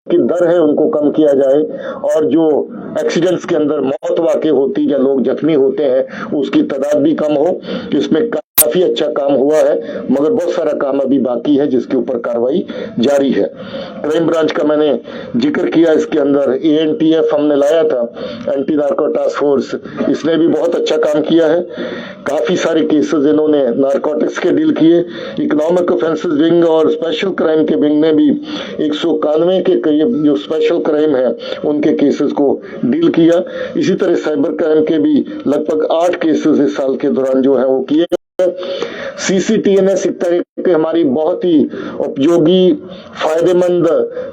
की दर है उनको कम किया जाए और जो एक्सीडेंट्स के अंदर मौत वाक़ई होती या लोग जख्मी होते हैं उसकी तादाद भी कम हो। इसमें काफी अच्छा काम हुआ है, मगर बहुत सारा काम अभी बाकी है जिसके ऊपर कार्रवाई जारी है। क्राइम ब्रांच का मैंने जिक्र किया, इसके अंदर एएनटीएफ हमने लाया था, एंटी नार्को टास्क फोर्स, इसने भी बहुत अच्छा काम किया है। काफी सारे केसेस इन्होंने नारकोटिक्स के डील किए। इकोनॉमिक ऑफेंसेस विंग और स्पेशल क्राइम के विंग ने भी 191 के करीब जो स्पेशल क्राइम है उनके केसेस को डील किया। इसी तरह साइबर क्राइम के भी लगभग 8 केसेस इस साल के दौरान जो है वो किए। सीसीटीएनएस एक तरह की हमारी बहुत ही उपयोगी फायदेमंद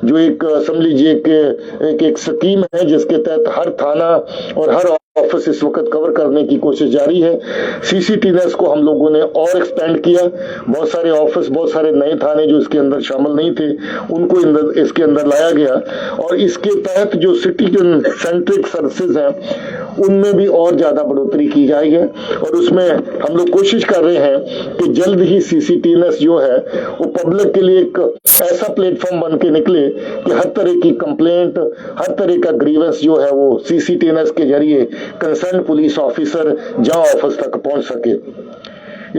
जो एक समझ लीजिए कि एक स्कीम है जिसके तहत हर थाना और हर ऑफिस इस वक्त कवर करने की कोशिश जारी है। सीसीटीएनएस को हम लोगों ने और एक्सपेंड किया। बहुत सारे ऑफिस, बहुत सारे नए थाने जो इसके अंदर शामिल नहीं थे उनको इसके अंदर लाया गया और इसके तहत जो सिटीजन सेंट्रिक सर्विसेज हैं उनमें भी और ज्यादा बढ़ोतरी की जाएगी और उसमें हम लोग कोशिश कर रहे हैं कि जल्द ही सीसीटीएनएस जो है वो पब्लिक के लिए एक ऐसा प्लेटफॉर्म बन के निकले कि हर तरह की कंप्लेंट, हर तरह का ग्रीवेंस जो है वो सीसीटीएनएस के जरिए कंसर्न पुलिस ऑफिसर जहां ऑफिस तक पहुंच सके।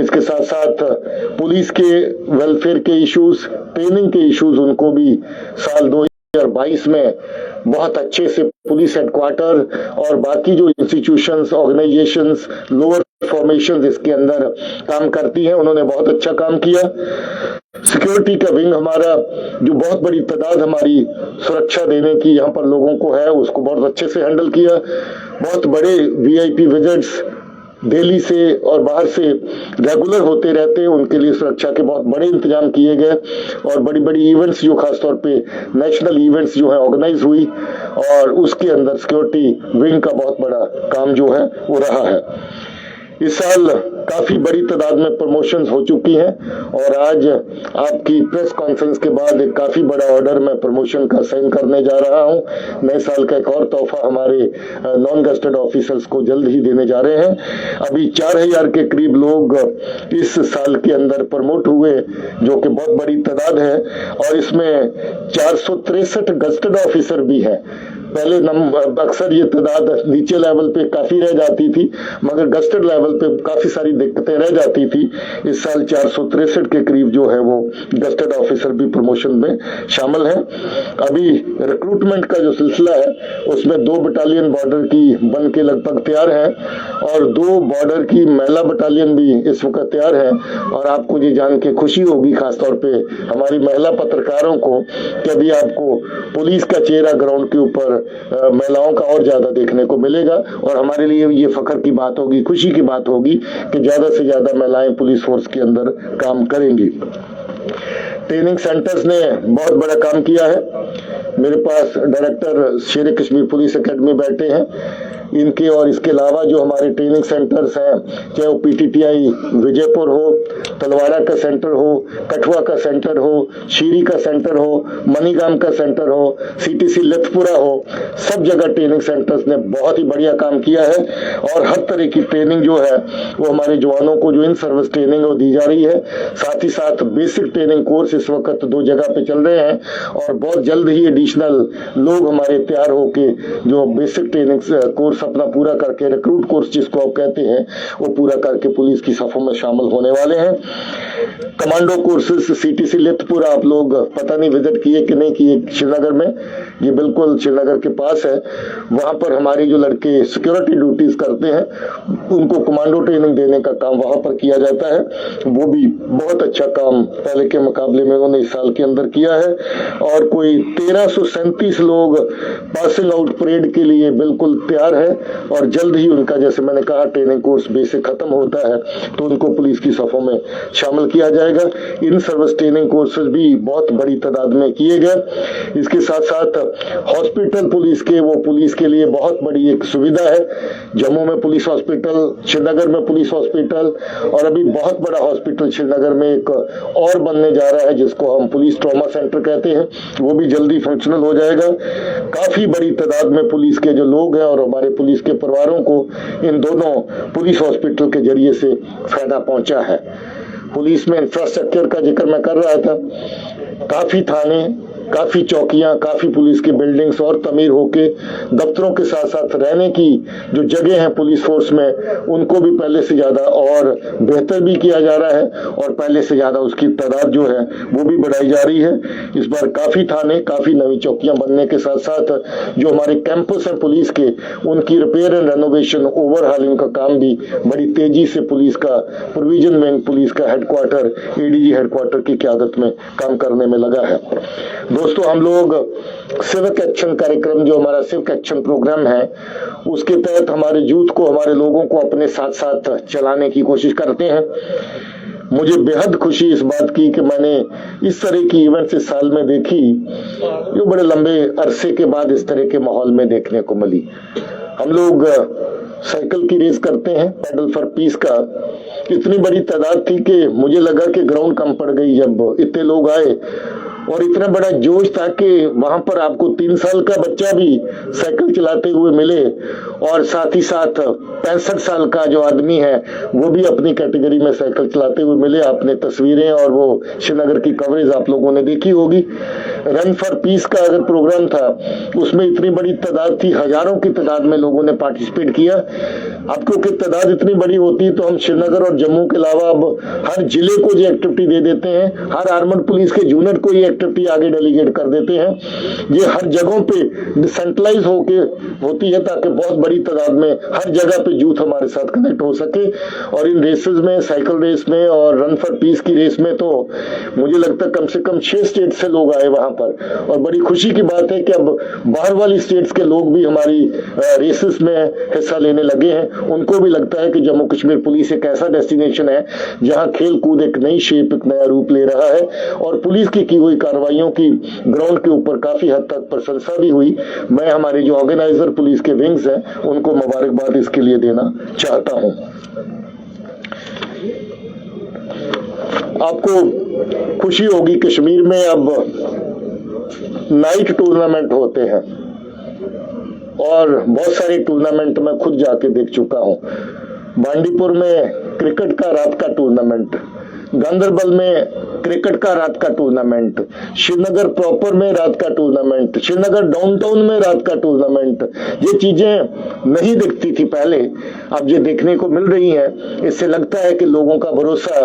इसके साथ साथ पुलिस के वेलफेयर के इश्यूज, ट्रेनिंग के इश्यूज, उनको भी साल 2022 में बहुत अच्छे से पुलिस हेडक्वार्टर और बाकी जो इंस्टीट्यूशंस, ऑर्गेनाइजेशंस, लोअर फॉर्मेशन इसके अंदर काम करती हैं, उन्होंने बहुत अच्छा काम किया। सिक्योरिटी का विंग हमारा जो बहुत बड़ी तादाद हमारी सुरक्षा देने की यहाँ पर लोगों को है उसको बहुत अच्छे से हैंडल किया। बहुत बड़े वीआईपी विजिट्स दिल्ली से और बाहर से रेगुलर होते रहते हैं, उनके लिए सुरक्षा के बहुत बड़े इंतजाम किए गए और बड़ी बड़ी इवेंट्स जो खासतौर पे नेशनल इवेंट्स जो है ऑर्गेनाइज हुई और उसके अंदर सिक्योरिटी विंग का बहुत बड़ा काम जो है वो रहा है। इस साल काफी बड़ी तादाद में प्रमोशंस हो चुकी हैं और आज आपकी प्रेस कॉन्फ्रेंस के बाद एक काफी बड़ा ऑर्डर मैं प्रमोशन का साइन करने जा रहा हूं। नए साल का एक और तोहफा हमारे नॉन गस्टेड ऑफिसर्स को जल्द ही देने जा रहे हैं। अभी 4000 के करीब लोग इस साल के अंदर प्रमोट हुए जो कि बहुत बड़ी तादाद है और इसमें 463 गस्टेड ऑफिसर भी है। पहले अक्सर ये तादाद नीचे लेवल पे काफी रह जाती थी मगर गस्टेड लेवल पे काफी सारी दिक्कतें रह जाती थी। इस साल 463 के करीब जो है वो गस्टेड ऑफिसर भी प्रमोशन में शामिल है। अभी रिक्रूटमेंट का जो सिलसिला है उसमें 2 बटालियन बॉर्डर की बन के लगभग तैयार है और 2 बॉर्डर की महिला बटालियन भी इस वक्त तैयार है और आपको ये जान के खुशी होगी खासतौर पे हमारी महिला पत्रकारों को कि अभी आपको पुलिस का चेहरा ग्राउंड के ऊपर महिलाओं का और ज्यादा देखने को मिलेगा और हमारे लिए ये फख्र की बात होगी, खुशी की बात होगी कि ज्यादा से ज्यादा महिलाएं पुलिस फोर्स के अंदर काम करेंगी। ट्रेनिंग सेंटर्स ने बहुत बड़ा काम किया है। मेरे पास डायरेक्टर शेर कश्मीर पुलिस एकेडमी बैठे हैं, इनके और इसके अलावा जो हमारे ट्रेनिंग सेंटर्स हैं, चाहे वो पीटीटीआई विजयपुर हो, तलवाड़ा का सेंटर हो, कठुआ का सेंटर हो, शीरी का सेंटर हो, मनीगाम का सेंटर हो, सीटीसी लिथपुरा हो, सब जगह ट्रेनिंग सेंटर्स ने बहुत ही बढ़िया काम किया है और हर तरह की ट्रेनिंग जो है वो हमारे जवानों को जो इन सर्विस ट्रेनिंग वो दी जा रही है। साथ ही साथ बेसिक ट्रेनिंग कोर्स इस वक्त 2 जगह पे चल रहे हैं और बहुत जल्द ही एडिशनल लोग हमारे तैयार होके जो बेसिक ट्रेनिंग कोर्स अपना पूरा करके, रिक्रूट कोर्स जिसको आप कहते हैं, वो पूरा करके पुलिस की सफों में शामिल होने वाले हैं। कमांडो कोर्सेज सीटीसी लिथपुरा आप लोग पता नहीं विजिट किए कि नहीं किए, श्रीनगर में, ये बिल्कुल श्रीनगर के पास है। वहां पर हमारे जो लड़के सिक्योरिटी ड्यूटीज करते हैं उनको कमांडो ट्रेनिंग देने का काम वहां पर किया जाता है। वो भी बहुत अच्छा काम पहले के मुकाबले में उन्होंने इस साल के अंदर किया है और कोई 1337 लोग पासिंग आउट परेड के लिए बिल्कुल तैयार है और जल्द ही उनका, जैसे मैंने कहा, ट्रेनिंग कोर्स बेसिक खत्म होता है तो उनको पुलिस की सफों में शामिल किया जाएगा। इन सर्विस ट्रेनिंग कोर्सेज भी बहुत बड़ी तादाद में किए गए। इसके साथ साथ हॉस्पिटल पुलिस के, वो पुलिस के लिए बहुत बड़ी एक सुविधा है। जम्मू में पुलिस हॉस्पिटल, श्रीनगर में पुलिस हॉस्पिटल और अभी बहुत बड़ा हॉस्पिटल श्रीनगर में एक और बनने जा रहा है जिसको हम पुलिस ट्रॉमा सेंटर कहते हैं, वो भी जल्दी फंक्शनल हो जाएगा। काफी बड़ी तादाद में पुलिस के जो लोग हैं और हमारे पुलिस के परिवारों को इन दोनों पुलिस हॉस्पिटल के जरिए से फायदा पहुंचा है। पुलिस में इंफ्रास्ट्रक्चर का जिक्र मैं कर रहा था, काफी थाने, काफी चौकियां, काफी पुलिस की बिल्डिंग्स और तमीर होके दफ्तरों के साथ साथ रहने की जो जगह है पुलिस फोर्स में, उनको भी पहले से ज्यादा और बेहतर भी किया जा रहा है और पहले से ज्यादा उसकी तादाद जो है वो भी बढ़ाई जा रही है। इस बार काफी थाने, काफी नई चौकियां बनने के साथ साथ जो हमारे कैंपस हैं पुलिस के, उनकी रिपेयर एंड रेनोवेशन, ओवरहालिंग का काम भी बड़ी तेजी से पुलिस का प्रोविजन विंग, पुलिस का हेडक्वार्टर, एडीजी हेडक्वार्टर की क़यादत में काम करने में लगा है। दोस्तों, हम लोग सिविक एक्शन कार्यक्रम, जो हमारा सिविक एक्शन प्रोग्राम है, उसके तहत हमारे यूथ को, हमारे लोगों को अपने साथ साथ चलाने की कोशिश करते हैं। मुझे बेहद खुशी इस बात की कि मैंने इस तरह की इवेंट्स इस साल में देखी जो बड़े लंबे अरसे के बाद इस तरह के माहौल में देखने को मिली। हम लोग साइकिल की रेस करते हैं, पैडल फॉर पीस का। इतनी बड़ी तादाद थी कि मुझे लगा कि ग्राउंड कम पड़ गई जब इतने लोग आए, और इतना बड़ा जोश था कि वहां पर आपको 3 साल का बच्चा भी साइकिल चलाते हुए मिले और साथ ही साथ 65 साल का जो आदमी है वो भी अपनी कैटेगरी में साइकिल चलाते हुए मिले। आपने तस्वीरें और वो श्रीनगर की कवरेज आप लोगों ने देखी होगी। रन फॉर पीस का अगर प्रोग्राम था, उसमें इतनी बड़ी तादाद थी, हजारों की तादाद में लोगों ने पार्टिसिपेट किया। अब क्योंकि तादाद इतनी बड़ी होती है तो हम श्रीनगर और जम्मू के अलावा अब हर जिले को ये एक्टिविटी दे देते हैं, हर आर्मड पुलिस के यूनिट को ये एक्टिविटी आगे डेलीगेट कर देते हैं। ये हर जगहों पे डिसेंट्रलाइज होके होती है ताकि बहुत बड़ी तादाद में हर जगह पे यूथ हमारे साथ कनेक्ट हो सके। और इन रेसेस में, साइकिल रेस में और रन फॉर पीस की रेस में तो मुझे लगता है कम से कम 6 स्टेट से लोग आए वहां पर, और बड़ी खुशी की बात है कि अब बाहर वाली स्टेट्स के लोग भी हमारी रेसेस में हिस्सा लेने लगे हैं। उनको भी लगता है कि जम्मू कश्मीर पुलिस एक ऐसा डेस्टिनेशन है जहां खेल कूद एक नई शेप, एक नया रूप ले रहा है, और पुलिस की हुई कार्रवाइयों की ग्राउंड के ऊपर काफी हद तक प्रशंसा भी हुई। मैं हमारे जो ऑर्गेनाइजर पुलिस के विंग्स हैं उनको मुबारकबाद इसके लिए देना चाहता हूं। आपको खुशी होगी, कश्मीर में अब नाइट टूर्नामेंट होते हैं और बहुत सारे टूर्नामेंट मैं खुद जाके देख चुका हूं। बांडीपुर में क्रिकेट का रात का टूर्नामेंट, गांदरबल में क्रिकेट का रात का टूर्नामेंट, श्रीनगर प्रॉपर में रात का टूर्नामेंट, श्रीनगर डाउनटाउन में रात का टूर्नामेंट। ये चीजें नहीं दिखती थी पहले, अब ये देखने को मिल रही हैं। इससे लगता है कि लोगों का भरोसा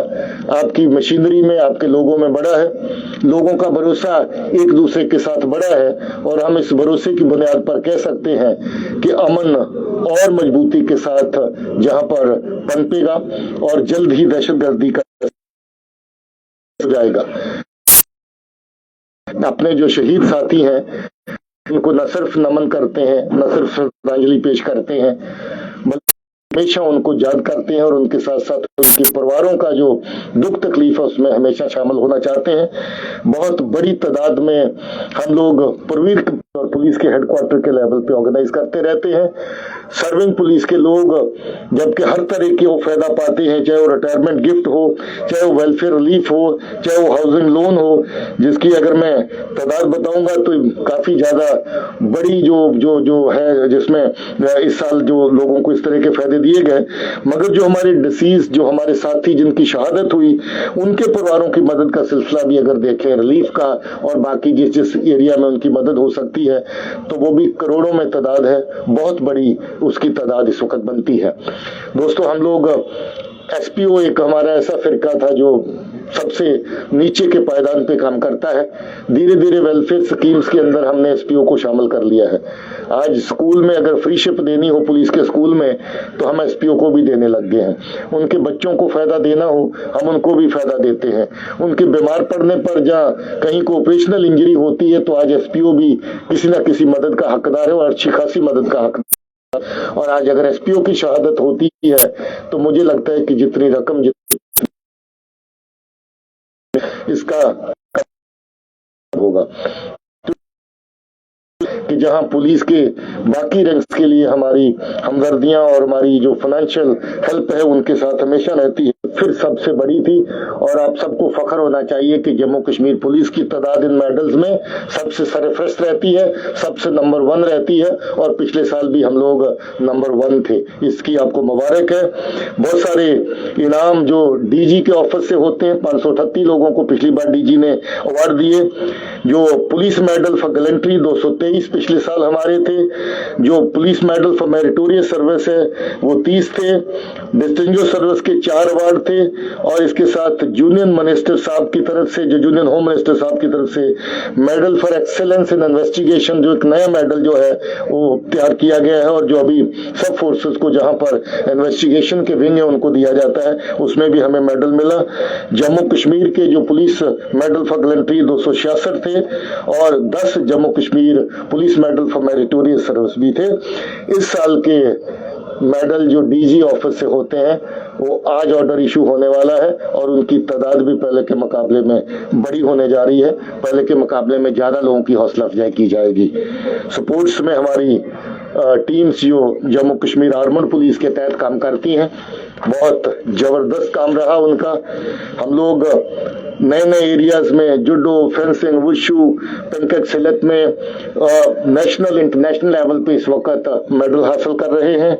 आपकी मशीनरी में, आपके लोगों में बड़ा है, लोगों का भरोसा एक दूसरे के साथ बड़ा है, और हम इस भरोसे की बुनियाद पर कह सकते हैं कि अमन और मजबूती के साथ जहां पर पनपेगा और जल्द ही दहशतगर्दी का जाएगा। अपने जो शहीद साथी हैं उनको न सिर्फ नमन करते हैं, न सिर्फ श्रद्धांजलि पेश करते हैं, बल्कि हमेशा उनको याद करते हैं और उनके साथ साथ उनके परिवारों का जो दुख तकलीफ है उसमें हमेशा शामिल होना चाहते हैं। बहुत बड़ी तादाद में हम लोग पूर्वीर और पुलिस के हेडक्वार्टर के लेवल पे ऑर्गेनाइज करते रहते हैं। सर्विंग पुलिस के लोग जबकि हर तरह के वो फायदा पाते हैं, चाहे वो रिटायरमेंट गिफ्ट हो, चाहे वो वेलफेयर रिलीफ हो, चाहे वो हाउसिंग लोन हो, जिसकी अगर मैं तादाद बताऊंगा तो काफी ज्यादा बड़ी जो है, जिसमें इस साल जो लोगों को इस तरह के फायदे दिए गए। मगर जो हमारे डिसीज, जो हमारे साथी जिनकी शहादत हुई, उनके परिवारों की मदद का सिलसिला भी अगर देखें, रिलीफ का और बाकी जिस एरिया में उनकी मदद हो सकती है, तो वो भी करोड़ों में तादाद है, बहुत बड़ी उसकी तादाद इस वक्त बनती है। दोस्तों, हम लोग एसपीओ एक हमारा ऐसा फिरका था जो सबसे नीचे के पायदान पे काम करता है। धीरे धीरे वेलफेयर स्कीम्स के अंदर हमने एसपीओ को शामिल कर लिया है। आज स्कूल में अगर फ्री शिप देनी हो पुलिस के स्कूल में, तो हम एसपीओ को भी देने लग गए हैं। उनके बच्चों को फायदा देना हो, हम उनको भी फायदा देते हैं। उनके बीमार पड़ने पर जहाँ कहीं को ऑपरेशनल इंजरी होती है, तो आज एसपीओ भी किसी न किसी मदद का हकदार है और अच्छी खासी मदद का हकदार। और आज अगर एसपीओ की शहादत होती है तो मुझे लगता है कि जितनी रकम इसका होगा, कि जहां पुलिस के बाकी रैंक्स के लिए हमारी हमदर्दियां और हमारी जो फाइनेंशियल हेल्प है उनके साथ हमेशा रहती है, फिर सबसे बड़ी थी। और आप सबको फख्र होना चाहिए कि जम्मू कश्मीर पुलिस की तादाद इन मेडल्स में सबसे सरफहरिस्त रहती है, सबसे नंबर 1 रहती है, और पिछले साल भी हम लोग नंबर 1 थे। इसकी आपको मुबारक है। बहुत सारे इनाम जो डीजी के ऑफिस से होते हैं, 538 लोगों को पिछली बार डीजी ने अवार्ड दिए। जो पुलिस मेडल फॉर गैलेंट्री 223 पिछले साल हमारे थे। जो police medal for meritorious service है वो 30 थे। डिस्टिंग्विश्ड सर्विस के 4 अवार्ड थे, और इसके साथ यूनियन मिनिस्टर साहब की तरफ से, जो यूनियन होम मिनिस्टर साहब की तरफ से medal for excellence in investigation, जो एक नया मेडल जो है वो तैयार किया गया है, और जो अभी सब फोर्सेस को जहां पर इन्वेस्टिगेशन के विंग है उनको दिया जाता है, उसमें भी हमें मेडल मिला। जम्मू कश्मीर के जो पुलिस मेडल फॉर गैलेंट्री 266 थे, और 10 Jammu Kashmir police medal for meritorious service भी थे। इस साल के मेडल जो डीजी ऑफिस से होते हैं वो आज ऑर्डर इशू होने वाला है, और उनकी तादाद भी पहले के मुकाबले में बड़ी होने जा रही है। पहले के मुकाबले में ज्यादा लोगों की हौसला अफजाई की जाएगी। स्पोर्ट्स में हमारी टीम्स जो जम्मू कश्मीर आर्मड पुलिस के तहत काम करती हैं, बहुत जबरदस्त काम रहा उनका। हम लोग नए नए एरियाज में जुडो, फेंसिंग, वुशु, पेंकेट सिलेट में नेशनल इंटरनेशनल लेवल पे इस वक्त मेडल हासिल कर रहे हैं।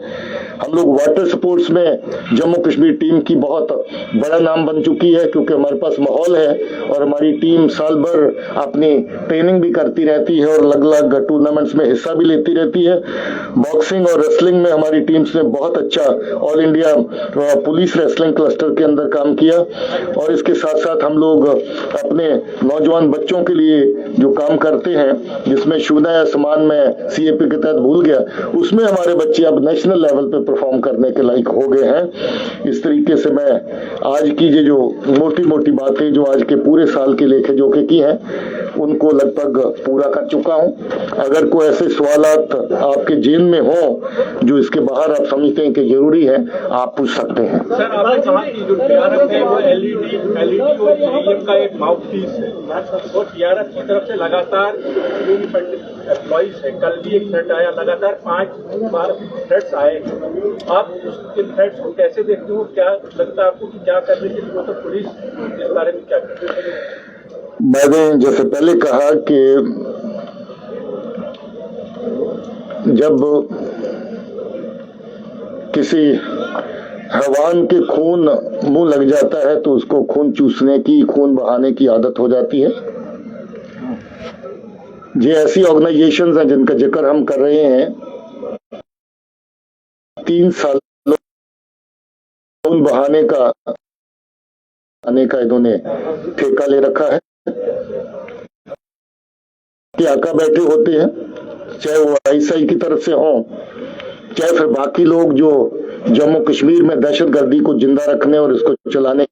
हम लोग वाटर स्पोर्ट्स में जम्मू कश्मीर टीम की बहुत बड़ा नाम बन चुकी है, क्योंकि हमारे पास माहौल है और हमारी टीम साल भर अपनी ट्रेनिंग भी करती रहती है और अलग अलग टूर्नामेंट्स में हिस्सा भी लेती रहती है। बॉक्सिंग और रेसलिंग में हमारी टीम्स ने बहुत अच्छा all India police wrestling cluster के अंदर काम किया। और इसके साथ साथ हम लोग अपने नौजवान बच्चों के लिए जो काम करते हैं, जिसमें शुदा आसमान में सीएपी के तहत भूल गया, उसमें हमारे बच्चे अब नेशनल लेवल पे परफॉर्म करने के लायक हो गए हैं। इस तरीके से मैं आज की जो मोटी मोटी बातें जो आज के पूरे साल के लेखे जोखे की हैं उनको लगभग पूरा कर चुका हूं। अगर कोई ऐसे सवालात आपके जेन में हो जो इसके बाहर आप समझते हैं कि जरूरी है, आप पूछ सकते हैं। सर, आपने कहा कि जो टीआरएफ है वो एलईडी और जेईएम का एक माउथपीस है, और टीआरएफ की तरफ से लगातार जो एम्प्लॉइज है, कल भी एक थ्रेट आया, लगातार 5 बार थ्रेट्स आए। आप इन थ्रेट्स को कैसे देखते हो? क्या लगता है आपको कि क्या करने की जरूरत है? पुलिस इस बारे में क्या कर रही है? मैंने जैसे पहले कहा कि जब किसी हैवान के खून मुंह लग जाता है तो उसको खून चूसने की, खून बहाने की आदत हो जाती है। ये ऐसी ऑर्गेनाइजेशंस हैं जिनका जिक्र हम कर रहे हैं, 3 साल खून बहाने का इन्होंने ठेका ले रखा है। कि आका बैठे होते हैं, चाहे वो आईएसआई की तरफ से हो, चाहे फिर बाकी लोग जो जम्मू कश्मीर में दहशतगर्दी को जिंदा रखने और इसको चलाने,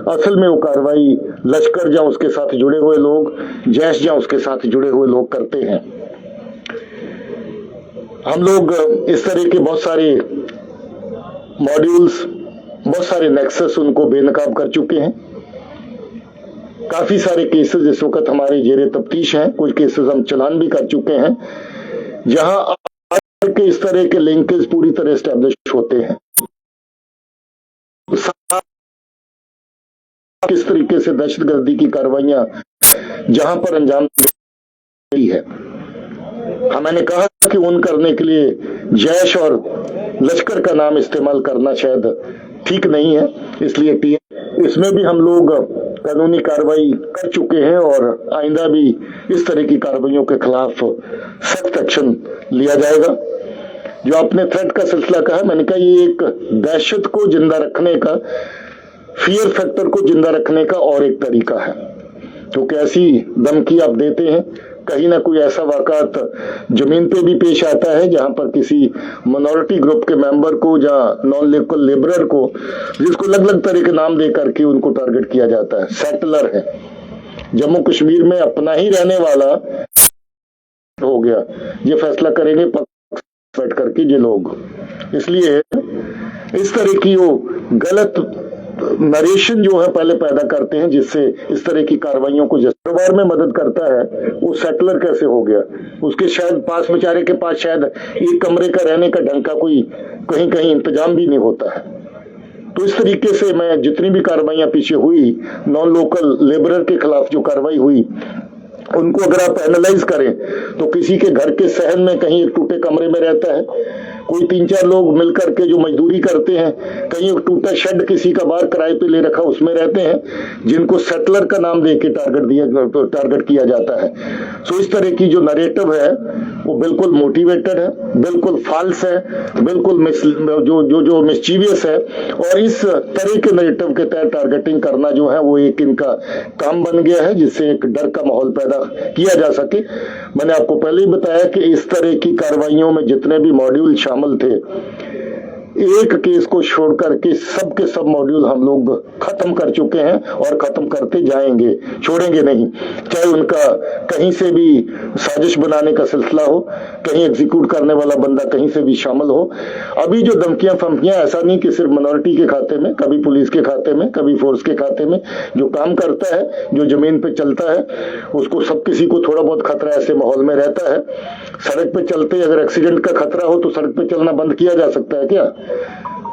असल में वो कार्रवाई लश्कर या उसके साथ जुड़े हुए लोग, जैश या उसके साथ जुड़े हुए लोग करते हैं। हम लोग इस तरह के बहुत सारे मॉड्यूल्स, बहुत सारे नेक्सस उनको बेनकाब कर चुके हैं। काफी सारे केसेस इस वक्त हमारे जेरे तफ्तीश हैं, कुछ केसेस हम चलान भी कर चुके हैं, जहां के इस तरह के लिंकेज पूरी तरह एस्टेब्लिश होते हैं। किस तरीके से दहशतगर्दी की कार्रवाइयां जहां पर अंजाम दी है, मैंने कहा कि उन करने के लिए जैश और लश्कर का नाम इस्तेमाल करना शायद ठीक नहीं है, इसलिए इसमें भी हम लोग कानूनी कार्रवाई कर चुके हैं और आइंदा भी इस तरह की कार्रवाइयों के खिलाफ सख्त एक्शन लिया जाएगा। जो आपने थ्रेट का सिलसिला कहा, मैंने कहा ये एक दहशत को जिंदा रखने का, फियर फैक्टर को जिंदा रखने का और एक तरीका है। क्योंकि ऐसी धमकी आप देते हैं, कहीं ना कोई ऐसा वाकयात जमीन पे भी पेश आता है जहां पर किसी मिनोरिटी ग्रुप के मेंबर को या नॉन लोकल लेबरर को, जिसको अलग अलग तरह के नाम दे करके उनको टारगेट किया जाता है, सेटलर है, जम्मू कश्मीर में अपना ही रहने वाला हो गया, ये फैसला करेंगे बैठ करके ये लोग। इसलिए इस तरह की वो गलत नरेशन जो है पहले पैदा करते हैं, जिससे इस तरह की कार्रवाइयों को परिवार में मदद करता है। वो सेटलर कैसे हो गया, उसके शायद पास बेचारे के पास शायद एक कमरे का रहने का ढंग का कोई कहीं कहीं इंतजाम भी नहीं होता है। तो इस तरीके से मैं जितनी भी कार्रवाइयां पीछे हुई, नॉन लोकल लेबरर के खिलाफ जो कार्रवाई हुई, उनको अगर आप एनालाइज करें तो किसी के घर के सहन में कहीं एक टूटे कमरे में रहता है, कोई 3-4 लोग मिलकर के जो मजदूरी करते हैं, कहीं एक टूटा शेड किसी का बाहर किराए पे ले रखा उसमें रहते हैं, जिनको सेटलर का नाम देके टारगेट किया जाता है। सो इस तरह की जो नरेटिव है वो बिल्कुल मोटिवेटेड है, बिल्कुल फॉल्स है, बिल्कुल जो मिस्चीवियस है, और इस तरह के नरेटिव के तहत टारगेटिंग करना जो है वो एक इनका काम बन गया है, जिससे एक डर का माहौल पैदा किया जा सके। मैंने आपको पहले ही बताया कि इस तरह की कार्रवाइयों में जितने भी मॉड्यूल शामिल थे, एक केस को छोड़ करके सब के सब मॉड्यूल हम लोग खत्म कर चुके हैं और खत्म करते जाएंगे, छोड़ेंगे नहीं। चाहे उनका कहीं से भी साजिश बनाने का सिलसिला हो, कहीं एग्जीक्यूट करने वाला बंदा कहीं से भी शामिल हो। अभी जो धमकियां फमकियां, ऐसा नहीं कि सिर्फ मिनॉरिटी के खाते में, कभी पुलिस के खाते में, कभी फोर्स के खाते में, जो काम करता है, जो जमीन पे चलता है, उसको सब किसी को थोड़ा बहुत खतरा ऐसे माहौल में रहता है। सड़क पे चलते अगर एक्सीडेंट का खतरा हो तो सड़क पे चलना बंद किया जा सकता है क्या?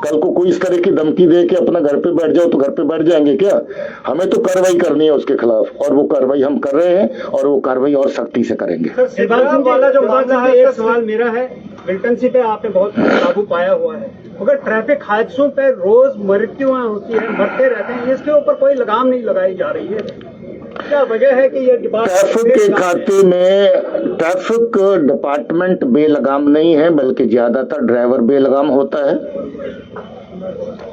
कल को कोई इस तरह की धमकी दे के अपना घर पे बैठ जाओ तो घर पे बैठ जाएंगे क्या? हमें तो कार्रवाई करनी है उसके खिलाफ, और वो कार्रवाई हम कर रहे हैं, और वो कार्रवाई और सख्ती से करेंगे। वाला जो मामला है, एक सवाल मेरा है, मिलिटेंसी पे आपने बहुत काबू पाया हुआ है, मगर ट्रैफिक हादसों पे रोज मृत्युएं होती है, मरते रहते हैं, इसके ऊपर कोई लगाम नहीं लगाई जा रही है। क्या वजह है कि ये ट्रैफिक के खाते में ट्रैफिक डिपार्टमेंट बेलगाम नहीं है, बल्कि ज्यादातर ड्राइवर बेलगाम होता है।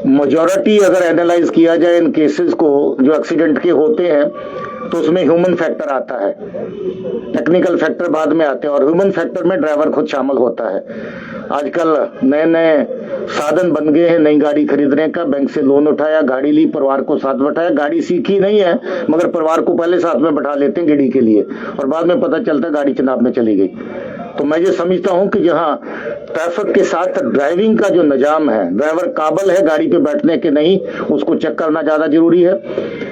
मेजॉरिटी अगर एनालाइज किया जाए इन केसेस को जो एक्सीडेंट के होते हैं, तो उसमें ह्यूमन फैक्टर आता है, टेक्निकल फैक्टर बाद में आते हैं, और ह्यूमन फैक्टर में ड्राइवर खुद शामिल होता है। आजकल नए नए साधन बन गए हैं नई गाड़ी खरीदने का, बैंक से लोन उठाया, गाड़ी ली, परिवार को साथ बैठाया, गाड़ी सीखी नहीं है मगर परिवार को पहले साथ में बैठा लेते हैं गाड़ी के लिए, और बाद में पता चलता है गाड़ी चनाब में चली गई। तो मैं ये समझता हूं कि जहां ट्रैफिक के साथ ड्राइविंग का जो निजाम है, ड्राइवर काबिल है गाड़ी पे बैठने के नहीं, उसको चेक करना ज्यादा जरूरी है।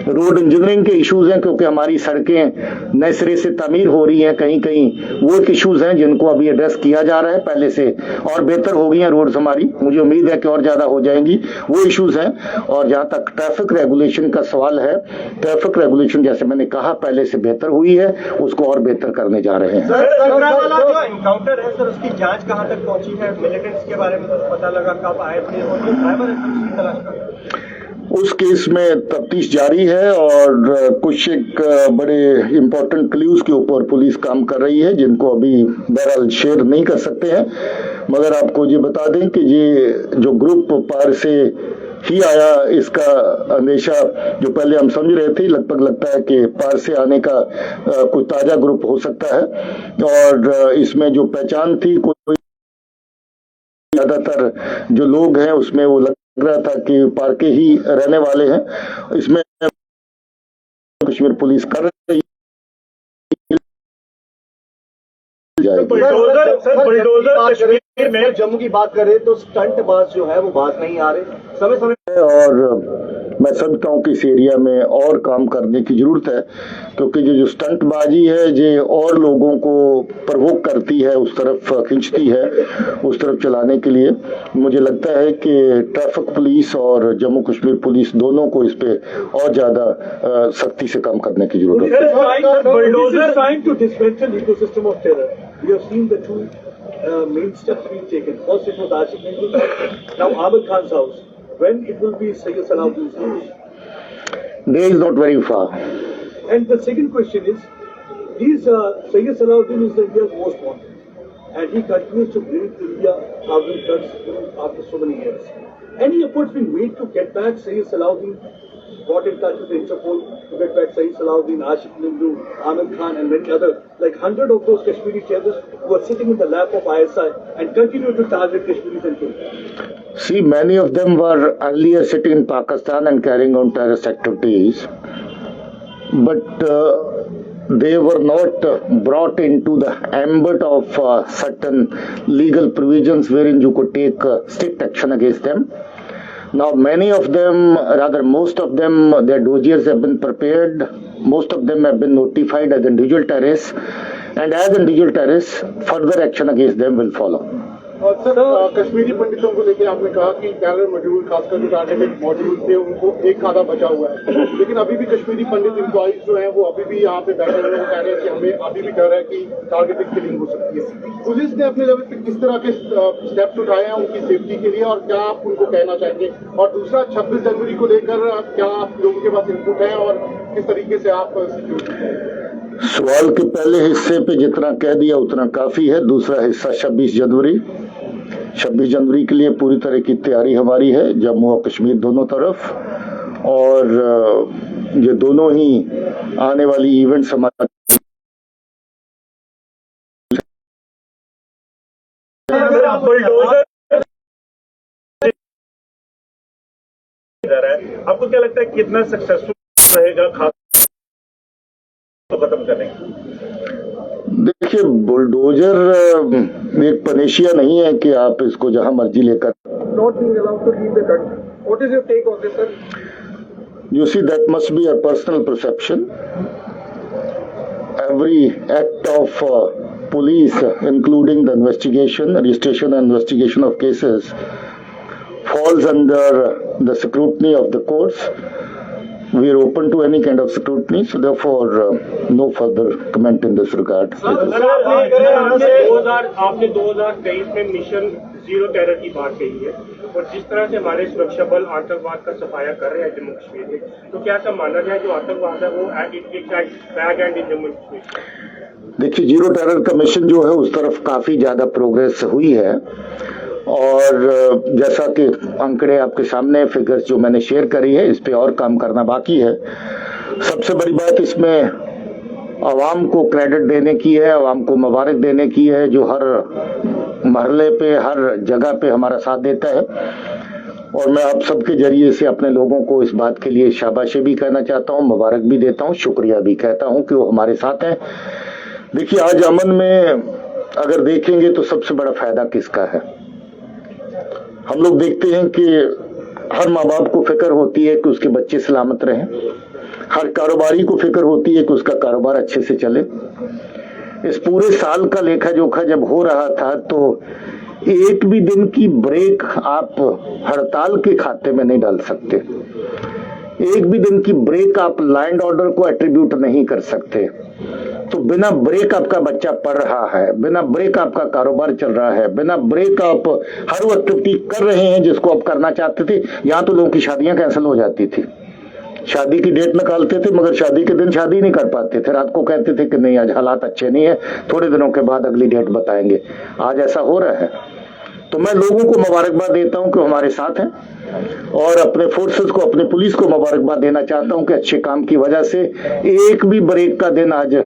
रोड इंजीनियरिंग के इश्यूज हैं, क्योंकि हमारी सड़कें नए सिरे से तामीर हो रही हैं, कहीं कहीं वो एक इश्यूज हैं जिनको अभी एड्रेस किया जा रहा है, पहले से और बेहतर हो गई हैं रोड्स हमारी, मुझे उम्मीद है कि और ज्यादा हो जाएंगी, वो इश्यूज हैं। और जहां तक ट्रैफिक रेगुलेशन का सवाल है, ट्रैफिक रेगुलेशन जैसे मैंने कहा पहले से बेहतर हुई है, उसको और बेहतर करने जा रहे हैं। एनकाउंटर है सर, उसकी जांच कहां तक पहुंची है? मिलिटेंट्स के बारे में तो पता लगा कब आए थे, और जो ड्राइवर है उसकी तलाश कर रहे हैं। उस केस में तफ्तीश जारी है, और कुछ एक बड़े इंपॉर्टेंट क्लूज के ऊपर पुलिस काम कर रही है, जिनको अभी बहरहाल शेयर नहीं कर सकते हैं। मगर आपको ये बता दें कि ये जो ग्रुप पार से ही आया, इसका अंदेशा जो पहले हम समझ रहे थे, लगभग लगता है कि पार से आने का कोई ताजा ग्रुप हो सकता है। और इसमें जो पहचान थी, कोई ज्यादातर जो लोग हैं उसमें वो लग रहा था कि पार के ही रहने वाले हैं। इसमें कश्मीर पुलिस कर रही है। बुलडोजर कश्मीर में जम्मू की बात करें तो स्टंटबाज जो है वो बात नहीं आ रहे समय समय, और मैं समझता हूँ कि इस एरिया में और काम करने की जरूरत है, क्योंकि जो स्टंटबाजी है ये और लोगों को प्रवोक करती है, उस तरफ खींचती है, उस तरफ चलाने के लिए। मुझे लगता है कि ट्रैफिक पुलिस और जम्मू कश्मीर पुलिस दोनों को इस पे और ज्यादा सख्ती से काम करने की जरूरत है। When it will be Sayyid Salahuddin's house? Day is not very far. And the second question is, Sayyid Salahuddin is India's most wanted, and he continues to bring India thousand tons after so many years. Any efforts been made to get back Sayyid Salahuddin? Got in touch with Interpol to get back Sayyid Salahuddin, Ashik Nimru, Ahmed Khan, and many others, like 100 of those Kashmiri terrorists who are sitting in the lap of ISI and continue to target Kashmiris and kill. See, many of them were earlier sitting in Pakistan and carrying on terrorist activities, but they were not brought into the ambit of certain legal provisions wherein you could take strict action against them. Now, many of them, rather most of them, their dossiers have been prepared. Most of them have been notified as individual terrorists, and as individual terrorists, further action against them will follow. और sir Kashmiri पंडितों को लेकर आपने कहा कि parallel module खासकर जो targeted module थे उनको एक आधा बचा हुआ है, लेकिन अभी भी कश्मीरी पंडित एम्प्लॉइज जो हैं वो अभी भी यहाँ पे बैठे हुए हैं, कह रहे हैं कि हमें अभी भी डर है कि टारगेटेड किलिंग हो सकती है। पुलिस ने अपने लेवल पे किस तरह के स्टेप्स उठाए हैं उनकी सेफ्टी के लिए, और क्या आप उनको कहना चाहेंगे? और दूसरा, 26 जनवरी को लेकर क्या आप लोगों के पास इनपुट है और किस तरीके से आप सिक्योरिटी? सवाल के पहले हिस्से पे जितना कह दिया उतना काफी है। दूसरा हिस्सा 26 जनवरी के लिए पूरी तरह की तैयारी हमारी है, जम्मू और कश्मीर दोनों तरफ, और ये दोनों ही आने वाली इवेंट्स हमारे आपको क्या लगता है कितना सक्सेसफुल रहेगा खास तो खत्म करने? देखिए, बुलडोजर एक पनेशिया नहीं है कि आप इसको जहां मर्जी लेकर। Not being allowed to leave the country. What is your take on this, sir? You see, that must be a personal perception. Every act of police, including the investigation, registration and investigation of cases, falls under the scrutiny of the courts. We are open to any kind of scrutiny, so therefore no further comment in this regard. आपने 2023 में mission zero terror की बात कही है, और जिस तरह से हमारे सुरक्षा बल आतंकवाद का सफाया कर रहे हैं जम्मू कश्मीर में, तो क्या ऐसा माना जाए जो आतंकवाद है वो back and in Jammu Kashmir? देखिए, जीरो टेरर का मिशन जो है उस तरफ काफी ज्यादा प्रोग्रेस हुई है, और जैसा कि आंकड़े आपके सामने, फिगर्स जो मैंने शेयर करी है, इस पे और काम करना बाकी है। सबसे बड़ी बात इसमें आवाम को क्रेडिट देने की है, आवाम को मुबारक देने की है, जो हर महल्ले पे, हर जगह पे हमारा साथ देता है। और मैं आप सबके जरिए से अपने लोगों को इस बात के लिए शाबाशी भी कहना चाहता हूँ, मुबारक भी देता हूँ, शुक्रिया भी कहता हूँ कि वो हमारे साथ हैं। देखिए, आज अमन में अगर देखेंगे तो सबसे बड़ा फायदा किसका है? हम लोग देखते हैं कि हर माँ बाप को फिक्र होती है कि उसके बच्चे सलामत रहें, हर कारोबारी को फिक्र होती है कि उसका कारोबार अच्छे से चले। इस पूरे साल का लेखा जोखा जब हो रहा था तो एक भी दिन की ब्रेक आप हड़ताल के खाते में नहीं डाल सकते, एक भी दिन की ब्रेक आप लैंड ऑर्डर को एट्रीब्यूट नहीं कर सकते। तो बिना ब्रेक आपका बच्चा पढ़ रहा है, बिना ब्रेक आपका कारोबार चल रहा है, बिना ब्रेक आप हर वो एक्टिविटी कर रहे हैं जिसको आप करना चाहते थे। यहाँ तो लोगों की शादियां कैंसिल हो जाती थी, शादी की डेट निकालते थे मगर शादी के दिन शादी नहीं कर पाते थे, रात को कहते थे कि नहीं आज हालात अच्छे नहीं है, थोड़े दिनों के बाद अगली डेट बताएंगे। आज ऐसा हो रहा है, तो मैं लोगों को मुबारकबाद देता हूं कि हमारे साथ हैं, और अपने फोर्सेस को, अपने पुलिस को मुबारकबाद देना चाहता हूं कि अच्छे काम की वजह से एक भी ब्रेक का दिन आज